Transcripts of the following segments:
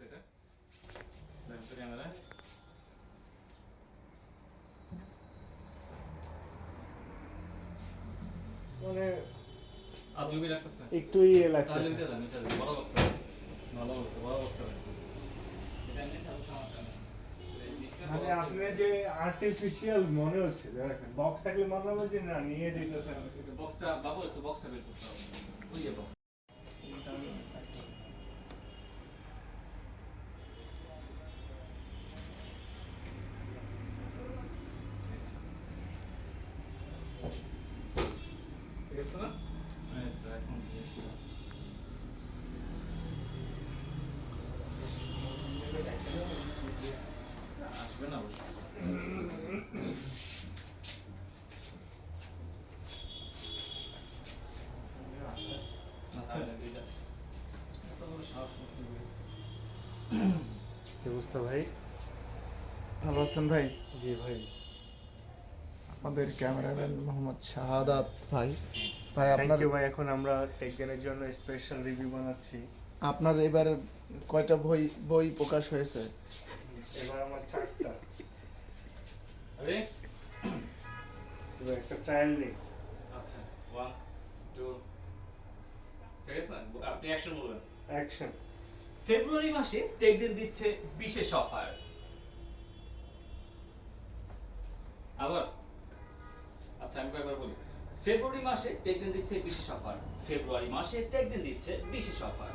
এটা দেখো তো ক্যামেরা মানে আজুবি লাগতেছে একটু ইয়ে তাহলে লাগতেছে। নিতে যান বড় বস্তা ভালো বস্তা বড় বস্তা এটা নিয়ে তাহলে সমস্যা নেই মানে আপনি যে আর্টিফিশিয়াল মনে হচ্ছে দেখেন বক্স থাকলে মনে হবে যে না নিয়ে যাইতেছেন। বক্সটা বাবু একটু বক্সটা বের করতে হবে ওই যে বক্স ঠিক আছে না এখন আসবে না আচ্ছা কি অবস্থা ভাই? ভালো আছেন ভাই? জি ভাই। আমাদের ক্যামেরাম্যান মোহাম্মদ শাহাদাত ভাই। ভাই থ্যাংক আপনার ইউ ভাই। এখন আমরা টেকডেনের জন্য স্পেশাল রিভিউ বানাচ্ছি। আপনার এবার কয়টা বই প্রকাশ হয়েছে? এবার আমার 4টা। আরে এবার একটা ট্রায়াল নেই। আচ্ছা 1 2 ঠিক আছে আপনি অ্যাকশন বলবেন অ্যাকশন। ফেব্রুয়ারি মাসে টেকডেন দিচ্ছে বিশেষ অফার আবার আচ্ছা আমি কয়েকবার বলি ফেব্রুয়ারি মাসে টেকডেন দিচ্ছে বিশেষ অফার ফেব্রুয়ারি মাসে টেকডেন দিচ্ছে বিশেষ অফার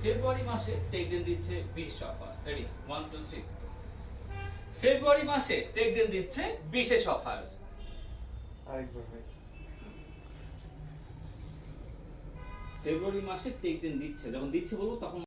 ফেব্রুয়ারি মাসে টেকডেন দিচ্ছে বিশেষ অফার রেডি 1 2 3 ফেব্রুয়ারি মাসে টেকডেন দিচ্ছে বিশেষ অফার আরেকবার ভাই। ফেব্রুয়ারি মাসে টেকডেন দিচ্ছে যখন দিচ্ছে বলবো তখন